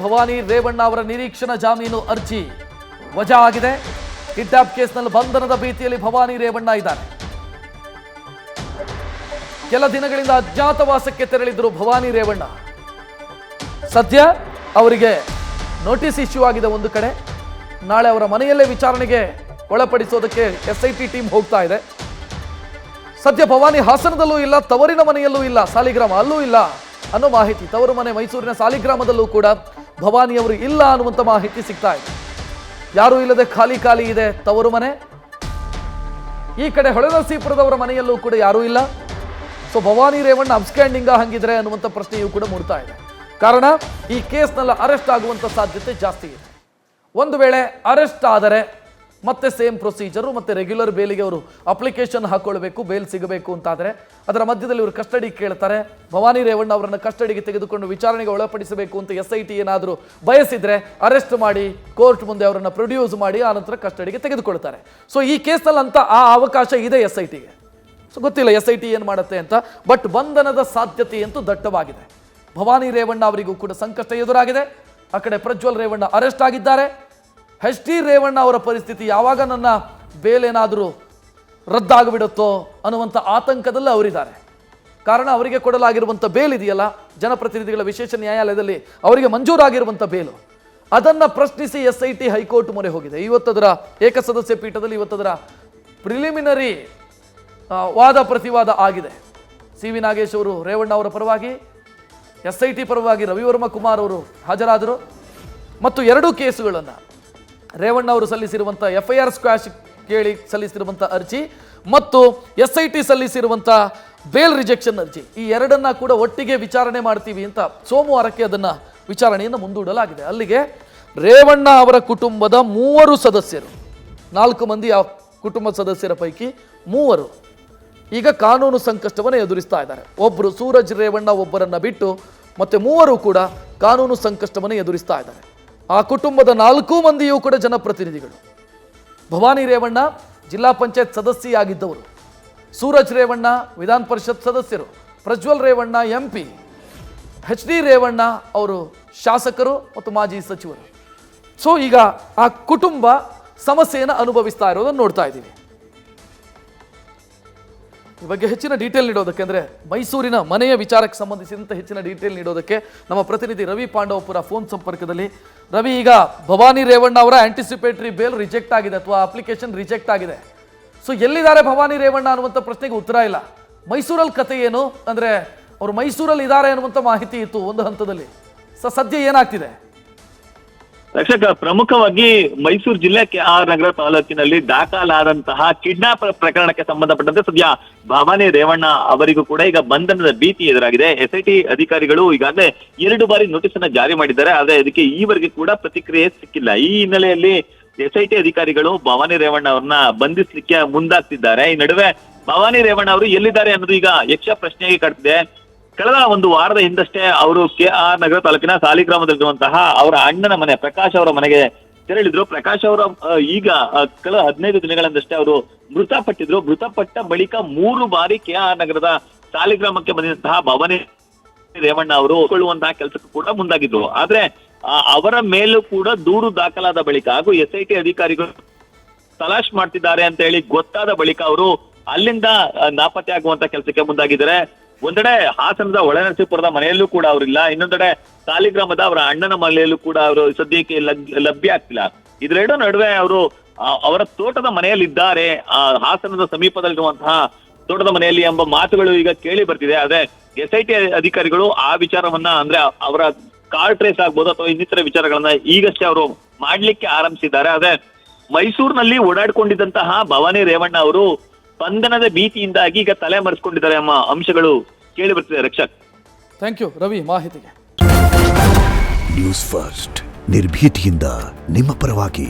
ಭವಾನಿ ರೇವಣ್ಣ ಅವರ ನಿರೀಕ್ಷಣಾ ಜಾಮೀನು ಅರ್ಜಿ ವಜಾ ಆಗಿದೆ. ಕಿಡ್ನಾಪ್ ಕೇಸ್ನಲ್ಲಿ ಬಂಧನದ ಭೀತಿಯಲ್ಲಿ ಭವಾನಿ ರೇವಣ್ಣ ಇದ್ದಾರೆ. ಕೆಲ ದಿನಗಳಿಂದ ಅಜ್ಞಾತವಾಸಕ್ಕೆ ತೆರಳಿದ್ರು ಭವಾನಿ ರೇವಣ್ಣ. ಸದ್ಯ ಅವರಿಗೆ ನೋಟಿಸ್ ಇಶ್ಯೂ ಆಗಿದೆ ಒಂದು ಕಡೆ. ನಾಳೆ ಅವರ ಮನೆಯಲ್ಲೇ ವಿಚಾರಣೆಗೆ ಒಳಪಡಿಸೋದಕ್ಕೆ SIT ಟೀಮ್ ಹೋಗ್ತಾ ಇದೆ. ಸದ್ಯ ಭವಾನಿ ಹಾಸನದಲ್ಲೂ ಇಲ್ಲ, ತವರಿನ ಮನೆಯಲ್ಲೂ ಇಲ್ಲ, ಸಾಲಿಗ್ರಾಮ ಅಲ್ಲೂ ಇಲ್ಲ ಅನ್ನೋ ಮಾಹಿತಿ. ತವರು ಮನೆ ಮೈಸೂರಿನ ಸಾಲಿಗ್ರಾಮದಲ್ಲೂ ಕೂಡ ಭವಾನಿ ಅವರು ಇಲ್ಲ ಅನ್ನುವಂಥ ಮಾಹಿತಿ ಸಿಗ್ತಾ ಇದೆ. ಯಾರೂ ಇಲ್ಲದೆ ಖಾಲಿ ಖಾಲಿ ಇದೆ ತವರು ಮನೆ. ಈ ಕಡೆ ಹೊಳೆನರಸೀಪುರದವರ ಮನೆಯಲ್ಲೂ ಕೂಡ ಯಾರೂ ಇಲ್ಲ. ಸೊ ಭವಾನಿ ರೇವಣ್ಣ ಅಬ್ಸ್ಕ್ಯಾಂಡಿಂಗ ಹಂಗಿದ್ರೆ ಅನ್ನುವಂಥ ಪ್ರಶ್ನೆಯೂ ಕೂಡ ಮೂಡ್ತಾ ಇದೆ. ಕಾರಣ ಈ ಕೇಸ್ನಲ್ಲಿ ಅರೆಸ್ಟ್ ಆಗುವಂಥ ಸಾಧ್ಯತೆ ಜಾಸ್ತಿ ಇದೆ. ಒಂದು ವೇಳೆ ಅರೆಸ್ಟ್ ಆದರೆ ಮತ್ತೆ ಸೇಮ್ ಪ್ರೊಸೀಜರು, ಮತ್ತೆ ರೆಗ್ಯುಲರ್ ಬೇಲಿಗೆ ಅವರು ಅಪ್ಲಿಕೇಶನ್ ಹಾಕೊಳ್ಬೇಕು, ಬೇಲ್ ಸಿಗಬೇಕು ಅಂತಾದರೆ ಅದರ ಮಧ್ಯದಲ್ಲಿ ಇವರು ಕಸ್ಟಡಿ ಕೇಳ್ತಾರೆ. ಭವಾನಿ ರೇವಣ್ಣ ಅವರನ್ನು ಕಸ್ಟಡಿಗೆ ತೆಗೆದುಕೊಂಡು ವಿಚಾರಣೆಗೆ ಒಳಪಡಿಸಬೇಕು ಅಂತ SIT ಏನಾದರೂ ಬಯಸಿದ್ರೆ ಅರೆಸ್ಟ್ ಮಾಡಿ ಕೋರ್ಟ್ ಮುಂದೆ ಅವರನ್ನು ಪ್ರೊಡ್ಯೂಸ್ ಮಾಡಿ ಆನಂತರ ಕಸ್ಟಡಿಗೆ ತೆಗೆದುಕೊಳ್ತಾರೆ. ಸೊ ಈ ಕೇಸ್ನಲ್ಲಿ ಅಂತ ಆ ಅವಕಾಶ ಇದೆ SITಗೆ. ಸೊ ಗೊತ್ತಿಲ್ಲ SIT ಏನು ಮಾಡುತ್ತೆ ಅಂತ. ಬಟ್ ಬಂಧನದ ಸಾಧ್ಯತೆ ಅಂತೂ ದಟ್ಟವಾಗಿದೆ. ಭವಾನಿ ರೇವಣ್ಣ ಅವರಿಗೂ ಕೂಡ ಸಂಕಷ್ಟ ಎದುರಾಗಿದೆ. ಆ ಕಡೆ ಪ್ರಜ್ವಲ್ ರೇವಣ್ಣ ಅರೆಸ್ಟ್ ಆಗಿದ್ದಾರೆ. HD ರೇವಣ್ಣ ಅವರ ಪರಿಸ್ಥಿತಿ, ಯಾವಾಗ ನನ್ನ ಬೇಲ್ ಏನಾದರೂ ರದ್ದಾಗಿಬಿಡುತ್ತೋ ಅನ್ನುವಂಥ ಆತಂಕದಲ್ಲಿ ಅವರಿದ್ದಾರೆ. ಕಾರಣ ಅವರಿಗೆ ಕೊಡಲಾಗಿರುವಂಥ ಬೇಲ್ ಇದೆಯಲ್ಲ, ಜನಪ್ರತಿನಿಧಿಗಳ ವಿಶೇಷ ನ್ಯಾಯಾಲಯದಲ್ಲಿ ಅವರಿಗೆ ಮಂಜೂರಾಗಿರುವಂಥ ಬೇಲು, ಅದನ್ನು ಪ್ರಶ್ನಿಸಿ SIT ಹೈಕೋರ್ಟ್ ಮೊರೆ ಹೋಗಿದೆ. ಇವತ್ತದರ ಏಕಸದಸ್ಯ ಪೀಠದಲ್ಲಿ ಇವತ್ತದರ ಪ್ರಿಲಿಮಿನರಿ ವಾದ ಪ್ರತಿವಾದ ಆಗಿದೆ. CV ನಾಗೇಶ್ ಅವರು ರೇವಣ್ಣ ಅವರ ಪರವಾಗಿ, SIT ಪರವಾಗಿ ರವಿವರ್ಮ ಕುಮಾರ್ ಅವರು ಹಾಜರಾದರು. ಮತ್ತು ಎರಡೂ ಕೇಸುಗಳನ್ನು ರೇವಣ್ಣ ಅವರು ಸಲ್ಲಿಸಿರುವಂಥ FIR ಸ್ಕ್ವಾಶ್ ಕೇಳಿ ಸಲ್ಲಿಸಿರುವಂಥ ಅರ್ಜಿ ಮತ್ತು SIT ಸಲ್ಲಿಸಿರುವಂಥ ಬೇಲ್ ರಿಜೆಕ್ಷನ್ ಅರ್ಜಿ, ಈ ಎರಡನ್ನ ಕೂಡ ಒಟ್ಟಿಗೆ ವಿಚಾರಣೆ ಮಾಡ್ತೀವಿ ಅಂತ ಸೋಮವಾರಕ್ಕೆ ಅದನ್ನು ವಿಚಾರಣೆಯನ್ನು ಮುಂದೂಡಲಾಗಿದೆ. ಅಲ್ಲಿಗೆ ರೇವಣ್ಣ ಅವರ ಕುಟುಂಬದ 3 ಸದಸ್ಯರು, 4 ಮಂದಿ ಆ ಕುಟುಂಬದ ಸದಸ್ಯರ ಪೈಕಿ 3 ಈಗ ಕಾನೂನು ಸಂಕಷ್ಟವನ್ನು ಎದುರಿಸ್ತಾ ಇದ್ದಾರೆ. ಒಬ್ಬರು ಸೂರಜ್ ರೇವಣ್ಣ ಒಬ್ಬರನ್ನು ಬಿಟ್ಟು ಮತ್ತೆ 3 ಕೂಡ ಕಾನೂನು ಸಂಕಷ್ಟವನ್ನು ಎದುರಿಸ್ತಾ ಇದ್ದಾರೆ. ಆ ಕುಟುಂಬದ 4 ಮಂದಿಯೂ ಕೂಡ ಜನಪ್ರತಿನಿಧಿಗಳು. ಭವಾನಿ ರೇವಣ್ಣ ಜಿಲ್ಲಾ ಪಂಚಾಯತ್ ಸದಸ್ಯೆಯಾಗಿದ್ದವರು, ಸೂರಜ್ ರೇವಣ್ಣ ವಿಧಾನ ಪರಿಷತ್ ಸದಸ್ಯರು, ಪ್ರಜ್ವಲ್ ರೇವಣ್ಣ MP, HD ರೇವಣ್ಣ ಅವರು ಶಾಸಕರು ಮತ್ತು ಮಾಜಿ ಸಚಿವರು. ಸೊ ಈಗ ಆ ಕುಟುಂಬ ಸಮಸ್ಯೆಯನ್ನು ಅನುಭವಿಸ್ತಾ ಇರೋದನ್ನು ನೋಡ್ತಾ ಇದ್ದೀವಿ. ಈ ಬಗ್ಗೆ ಹೆಚ್ಚಿನ ಡೀಟೇಲ್ ನೀಡೋದಕ್ಕೆ, ಅಂದರೆ ಮೈಸೂರಿನ ಮನೆಯ ವಿಚಾರಕ್ಕೆ ಸಂಬಂಧಿಸಿದಂತೆ ಹೆಚ್ಚಿನ ಡೀಟೇಲ್ ನೀಡೋದಕ್ಕೆ ನಮ್ಮ ಪ್ರತಿನಿಧಿ ರವಿ ಪಾಂಡವಪುರ ಫೋನ್ ಸಂಪರ್ಕದಲ್ಲಿ. ರವಿ, ಈಗ ಭವಾನಿ ರೇವಣ್ಣ ಅವರ ಆಂಟಿಸಿಪೇಟರಿ ಬೇಲ್ ರಿಜೆಕ್ಟ್ ಆಗಿದೆ ಅಥವಾ ಅಪ್ಲಿಕೇಶನ್ ರಿಜೆಕ್ಟ್ ಆಗಿದೆ. ಸೊ ಎಲ್ಲಿದ್ದಾರೆ ಭವಾನಿ ರೇವಣ್ಣ ಅನ್ನುವಂಥ ಪ್ರಶ್ನೆಗೆ ಉತ್ತರ ಇಲ್ಲ. ಮೈಸೂರಲ್ಲಿ ಕತೆ ಏನು ಅಂದರೆ ಅವರು ಮೈಸೂರಲ್ಲಿ ಇದ್ದಾರೆ ಅನ್ನುವಂಥ ಮಾಹಿತಿ ಇತ್ತು ಒಂದು ಹಂತದಲ್ಲಿ. ಸದ್ಯ ಏನಾಗ್ತಿದೆ? ರಕ್ಷಕ, ಪ್ರಮುಖವಾಗಿ ಮೈಸೂರು ಜಿಲ್ಲೆ KR ನಗರ ತಾಲೂಕಿನಲ್ಲಿ ದಾಖಲಾದಂತಹ ಕಿಡ್ನಾಪ್ ಪ್ರಕರಣಕ್ಕೆ ಸಂಬಂಧಪಟ್ಟಂತೆ ಸದ್ಯ ಭವಾನಿ ರೇವಣ್ಣ ಅವರಿಗೂ ಕೂಡ ಈಗ ಬಂಧನದ ಭೀತಿ ಎದುರಾಗಿದೆ. SIT ಅಧಿಕಾರಿಗಳು ಈಗಾಗಲೇ 2 ಬಾರಿ ನೋಟಿಸ್ ಅನ್ನ ಜಾರಿ ಮಾಡಿದ್ದಾರೆ. ಆದ್ರೆ ಅದಕ್ಕೆ ಈವರೆಗೆ ಕೂಡ ಪ್ರತಿಕ್ರಿಯೆ ಸಿಕ್ಕಿಲ್ಲ. ಈ ಹಿನ್ನೆಲೆಯಲ್ಲಿ SIT ಅಧಿಕಾರಿಗಳು ಭವಾನಿ ರೇವಣ್ಣ ಅವರನ್ನ ಬಂಧಿಸಲಿಕ್ಕೆ ಮುಂದಾಗ್ತಿದ್ದಾರೆ. ಈ ನಡುವೆ ಭವಾನಿ ರೇವಣ್ಣ ಅವರು ಎಲ್ಲಿದ್ದಾರೆ ಅನ್ನೋದು ಈಗ ಯಕ್ಷ ಪ್ರಶ್ನೆಗೆ ಕಾಡ್ತಿದೆ. ಕಳೆದ ಒಂದು ವಾರದ ಹಿಂದಷ್ಟೇ ಅವರು KR ನಗರ ತಾಲೂಕಿನ ಸಾಲಿಗ್ರಾಮದಲ್ಲಿರುವಂತಹ ಅವರ ಅಣ್ಣನ ಮನೆ ಪ್ರಕಾಶ್ ಅವರ ಮನೆಗೆ ತೆರಳಿದ್ರು. ಪ್ರಕಾಶ್ ಅವರ ಈಗ ಕಳೆದ 15 ದಿನಗಳಿಂದಷ್ಟೇ ಅವರು ಮೃತಪಟ್ಟಿದ್ರು. ಮೃತಪಟ್ಟ ಬಳಿಕ 3 ಬಾರಿ KR ನಗರದ ಸಾಲಿಗ್ರಾಮಕ್ಕೆ ಬಂದಿದ್ದಂತಹ ಭವಾನಿ ರೇವಣ್ಣ ಅವರು ಕೊಳ್ಳುವಂತಹ ಕೆಲಸಕ್ಕೂ ಕೂಡ ಮುಂದಾಗಿದ್ರು. ಆದ್ರೆ ಅವರ ಮೇಲೂ ಕೂಡ ದೂರು ದಾಖಲಾದ ಬಳಿಕ ಹಾಗೂ SIT ಅಧಿಕಾರಿಗಳು ತಲಾಶ್ ಮಾಡ್ತಿದ್ದಾರೆ ಅಂತ ಹೇಳಿ ಗೊತ್ತಾದ ಬಳಿಕ ಅವರು ಅಲ್ಲಿಂದ ನಾಪತ್ತೆ ಆಗುವಂತ ಕೆಲಸಕ್ಕೆ ಮುಂದಾಗಿದ್ದಾರೆ. ಒಂದೆಡೆ ಹಾಸನದ ಹೊಳೆನರಸೀಪುರದ ಮನೆಯಲ್ಲೂ ಕೂಡ ಅವರಿಲ್ಲ, ಇನ್ನೊಂದೆಡೆ ಸಾಲಿಗ್ರಾಮದ ಅವರ ಅಣ್ಣನ ಮನೆಯಲ್ಲೂ ಕೂಡ ಅವರು ಸದ್ಯಕ್ಕೆ ಲಭ್ಯ ಆಗ್ತಿಲ್ಲ. ಇದೆರಡು ನಡುವೆ ಅವರು ಅವರ ತೋಟದ ಮನೆಯಲ್ಲಿದ್ದಾರೆ, ಹಾಸನದ ಸಮೀಪದಲ್ಲಿರುವಂತಹ ತೋಟದ ಮನೆಯಲ್ಲಿ ಎಂಬ ಮಾತುಗಳು ಈಗ ಕೇಳಿ ಬರ್ತಿದೆ. ಆದ್ರೆ SIT ಅಧಿಕಾರಿಗಳು ಆ ವಿಚಾರವನ್ನ, ಅಂದ್ರೆ ಅವರ ಕಾರ್ ಟ್ರೇಸ್ ಆಗ್ಬೋದು ಅಥವಾ ಇನ್ನಿತರ ವಿಚಾರಗಳನ್ನ ಈಗಷ್ಟೇ ಅವರು ಮಾಡ್ಲಿಕ್ಕೆ ಆರಂಭಿಸಿದ್ದಾರೆ. ಆದ್ರೆ ಮೈಸೂರಿನಲ್ಲಿ ಓಡಾಡ್ಕೊಂಡಿದ್ದಂತಹ ಭವಾನಿ ರೇವಣ್ಣ ಅವರು ಬಂಧನದ ಭೀತಿಯಿಂದಾಗಿ ಈಗ ತಲೆ ಮರೆಸ್ಕೊಂಡಿದ್ದಾರೆ ಎಂಬ ಅಂಶಗಳು ಕೇಳಿ ಬರ್ತಿದೆ. ರಕ್ಷಕ್, ಥ್ಯಾಂಕ್ ಯು ರವಿ ಮಾಹಿತಿಗೆ. ನ್ಯೂಸ್ ಫಸ್ಟ್ ನಿರ್ಭೀತಿಯಿಂದ ನಿಮ್ಮ ಪರವಾಗಿ.